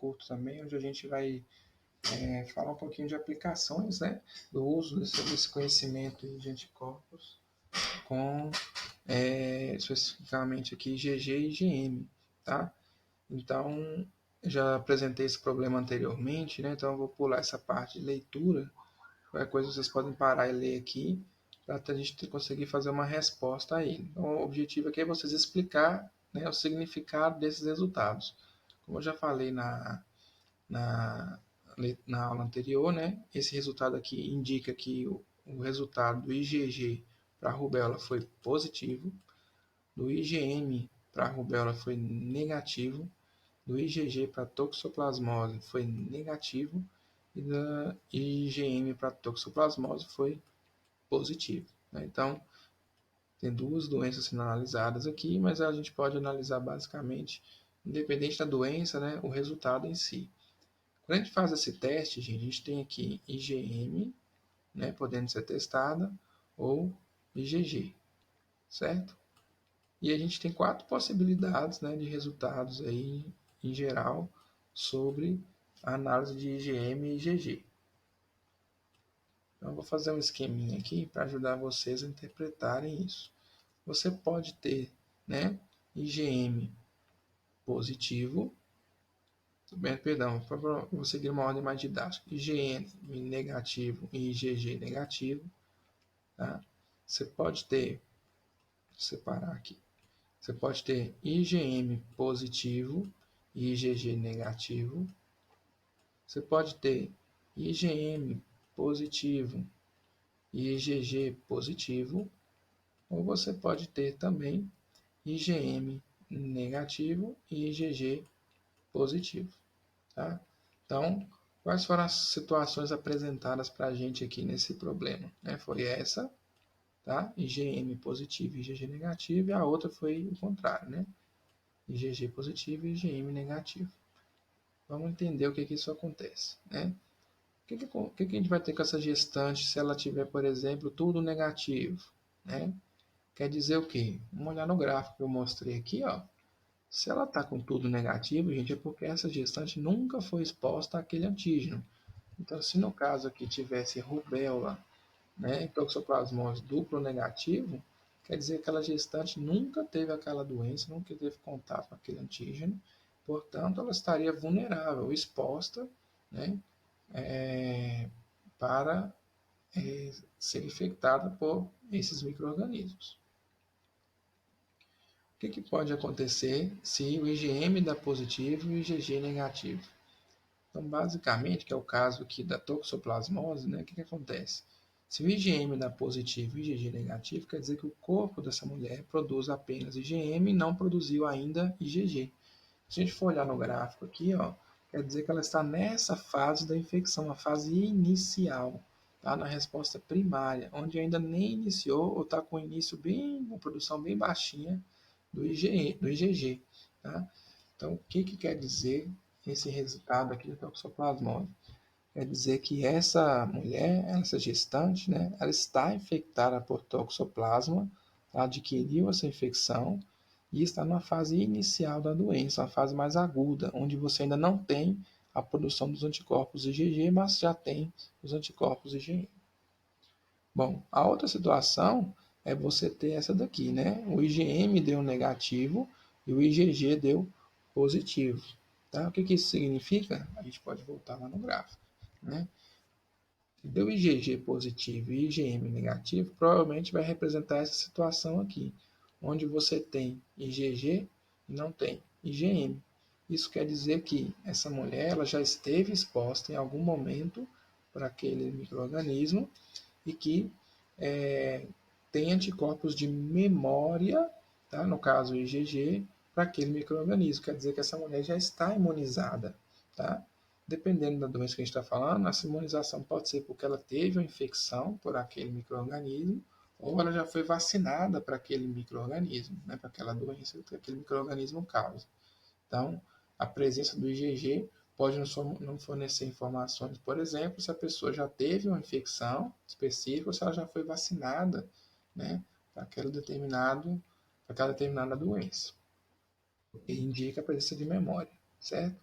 curto também, onde a gente vai falar um pouquinho de aplicações, né, do uso desse conhecimento de anticorpos com especificamente aqui IgG e IgM, tá? Então, já apresentei esse problema anteriormente, né? Então eu vou pular essa parte de leitura. Qualquer coisa vocês podem parar e ler aqui para a gente conseguir fazer uma resposta a ele. Então, o objetivo aqui é vocês explicar, né, o significado desses resultados. Como eu já falei na, na aula anterior, né, esse resultado aqui indica que o resultado do IgG para a rubéola foi positivo, do IgM para a rubéola foi negativo, do IgG para toxoplasmose foi negativo e da IgM para toxoplasmose foi positivo, né? Então, tem duas doenças sendo analisadas aqui, mas a gente pode analisar basicamente, independente da doença, né, o resultado em si. Quando a gente faz esse teste, gente, a gente tem aqui IgM, né, podendo ser testada, ou IgG, certo? E a gente tem 4 possibilidades, né, de resultados aí, em geral, sobre a análise de IgM e IgG. Então, eu vou fazer um esqueminha aqui para ajudar vocês a interpretarem isso. Você pode ter, né, IgM positivo, perdão, vou seguir uma ordem mais didática, IgM negativo e IgG negativo, tá? Você pode ter, vou separar aqui, você pode ter IgM positivo e IgG negativo. Você pode ter IgM positivo e IgG positivo. Ou você pode ter também IgM negativo e IgG positivo. Tá? Então, quais foram as situações apresentadas para a gente aqui nesse problema? Foi essa, tá? IgM positivo e IgG negativo, e a outra foi o contrário, né? IgG positivo e IgM negativo. Vamos entender o que isso acontece, né? O que a gente vai ter com essa gestante se ela tiver, por exemplo, tudo negativo, né? Quer dizer o quê? Vamos olhar no gráfico que eu mostrei aqui, ó. Se ela está com tudo negativo, gente, é porque essa gestante nunca foi exposta àquele antígeno. Então, se no caso aqui tivesse rubéola, né, e toxoplasmose duplo negativo, quer dizer que aquela gestante nunca teve aquela doença, nunca teve contato com aquele antígeno, portanto, ela estaria vulnerável, exposta, né, para ser infectada por esses micro-organismos. O que pode acontecer se o IgM dá positivo e o IgG negativo? Então, basicamente, que é o caso aqui da toxoplasmose, né, o que acontece? Se o IgM dá positivo e o IgG negativo, quer dizer que o corpo dessa mulher produz apenas IgM e não produziu ainda IgG. Se a gente for olhar no gráfico aqui, ó, quer dizer que ela está nessa fase da infecção, a fase inicial, tá? Na resposta primária, onde ainda nem iniciou ou está com início bem, uma produção bem baixinha do IgG. Tá? Então, o que quer dizer esse resultado aqui da toxoplasmose? Quer dizer que essa mulher, essa gestante, né, ela está infectada por toxoplasma, ela adquiriu essa infecção e está na fase inicial da doença, a fase mais aguda, onde você ainda não tem a produção dos anticorpos IgG, mas já tem os anticorpos IgM. Bom, a outra situação é você ter essa daqui, né? O IgM deu negativo e o IgG deu positivo. Tá? O que isso significa? A gente pode voltar lá no gráfico, né? Se deu IgG positivo e IgM negativo, provavelmente vai representar essa situação aqui, onde você tem IgG e não tem IgM. Isso quer dizer que essa mulher ela já esteve exposta em algum momento para aquele micro-organismo e que tem anticorpos de memória, tá? No caso o IgG, para aquele micro-organismo. Quer dizer que essa mulher já está imunizada. Tá? Dependendo da doença que a gente está falando, essa imunização pode ser porque ela teve uma infecção por aquele micro-organismo ou ela já foi vacinada para aquele micro-organismo, né? Para aquela doença que aquele micro-organismo causa. Então, a presença do IgG pode não fornecer informações, por exemplo, se a pessoa já teve uma infecção específica ou se ela já foi vacinada, né, para aquela determinada doença. E indica a presença de memória, certo?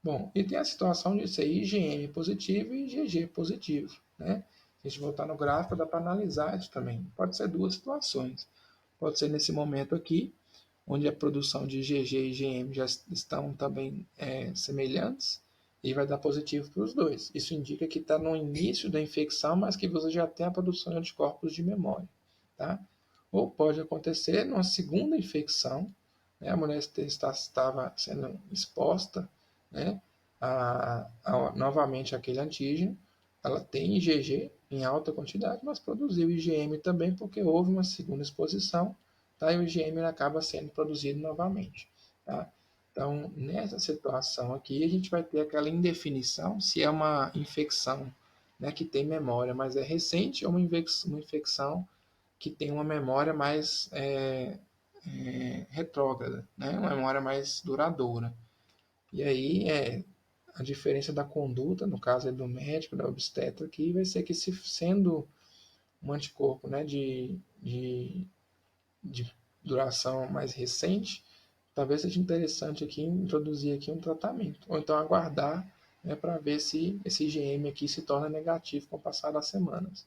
Bom, e tem a situação de ser IgM positivo e IgG positivo, né? Se a gente voltar no gráfico, dá para analisar isso também. Pode ser duas situações. Pode ser nesse momento aqui, onde a produção de IgG e IgM já estão também semelhantes, e vai dar positivo para os dois. Isso indica que está no início da infecção, mas que você já tem a produção de anticorpos de memória, tá? Ou pode acontecer numa segunda infecção, né? A mulher estava sendo exposta, né, novamente aquele antígeno, ela tem IgG em alta quantidade, mas produziu IgM também porque houve uma segunda exposição, tá? E o IgM acaba sendo produzido novamente, tá? Então, nessa situação aqui, a gente vai ter aquela indefinição se é uma infecção, né, que tem memória, mas é recente, ou uma infecção que tem uma memória mais retrógrada, né, uma memória mais duradoura. E aí a diferença da conduta, no caso do médico, da obstetra, aqui vai ser que, se sendo um anticorpo, né, de duração mais recente, talvez seja interessante aqui introduzir aqui um tratamento, ou então aguardar, né, para ver se esse IgM aqui se torna negativo com o passar das semanas.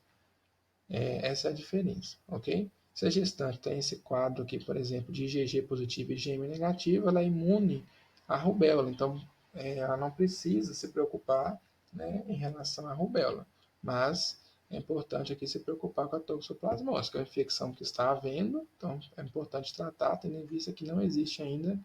Essa é a diferença, ok? Se a gestante tem esse quadro aqui, por exemplo, de IgG positivo e IgM negativo, ela é imune à rubéola, então ela não precisa se preocupar, né, em relação à rubéola, mas é importante aqui se preocupar com a toxoplasmose, que é a infecção que está havendo, então é importante tratar, tendo em vista que não existe ainda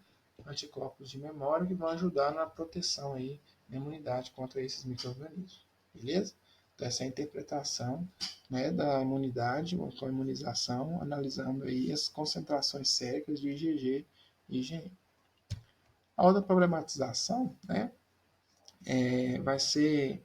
anticorpos de memória que vão ajudar na proteção aí, na imunidade contra esses micro-organismos, beleza? Então, essa é a interpretação, né, da imunidade ou com a imunização, analisando aí as concentrações séricas de IgG e IgM. A outra problematização, né, vai ser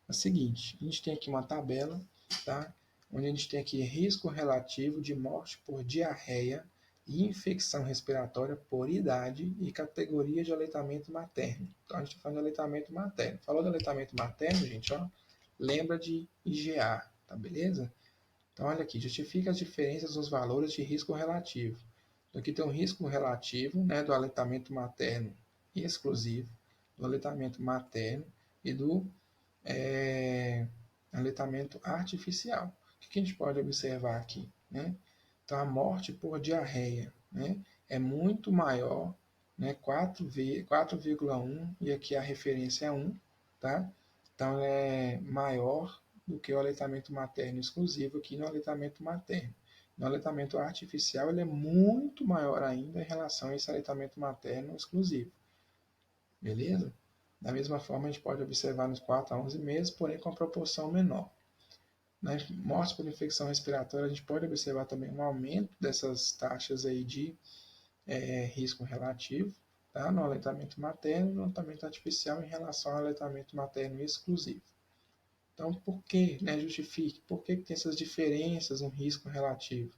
a seguinte: a gente tem aqui uma tabela, tá, onde a gente tem aqui risco relativo de morte por diarreia e infecção respiratória por idade e categoria de aleitamento materno. Então, a gente está falando de aleitamento materno. Falou de aleitamento materno, gente, ó, lembra de IgA, tá beleza? Então, olha aqui, justifica as diferenças nos valores de risco relativo. Então, aqui tem um risco relativo, né, do aleitamento materno exclusivo, do aleitamento materno e do aleitamento artificial. O que a gente pode observar aqui, né? Então, a morte por diarreia, né, é muito maior, né, 4,1, e aqui a referência é 1, tá? Então, é maior do que o aleitamento materno exclusivo aqui no aleitamento materno. No aleitamento artificial, ele é muito maior ainda em relação a esse aleitamento materno exclusivo. Beleza? Da mesma forma, a gente pode observar nos 4 a 11 meses, porém com proporção menor. Nas mortes por infecção respiratória, a gente pode observar também um aumento dessas taxas aí de risco relativo, tá? No aleitamento materno e no aleitamento artificial em relação ao aleitamento materno exclusivo. Então, por que, né, justifique? Por que tem essas diferenças no risco relativo?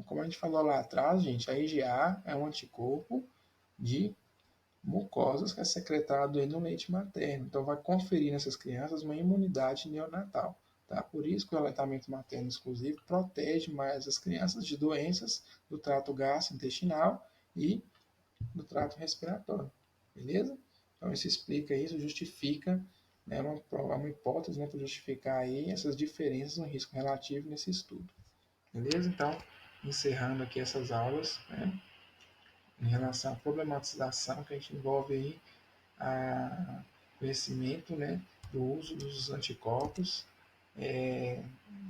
Como a gente falou lá atrás, gente, a IgA é um anticorpo de mucosas que é secretado aí no leite materno. Então, vai conferir nessas crianças uma imunidade neonatal. Tá? Por isso que o aleitamento materno exclusivo protege mais as crianças de doenças do trato gastrointestinal e do trato respiratório. Beleza? Então, isso explica isso, justifica, né, uma hipótese, né, para justificar aí essas diferenças no risco relativo nesse estudo. Beleza? Então, encerrando aqui essas aulas, né, em relação à problematização que a gente envolve aí a conhecimento, né, do uso dos anticorpos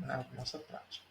na nossa prática.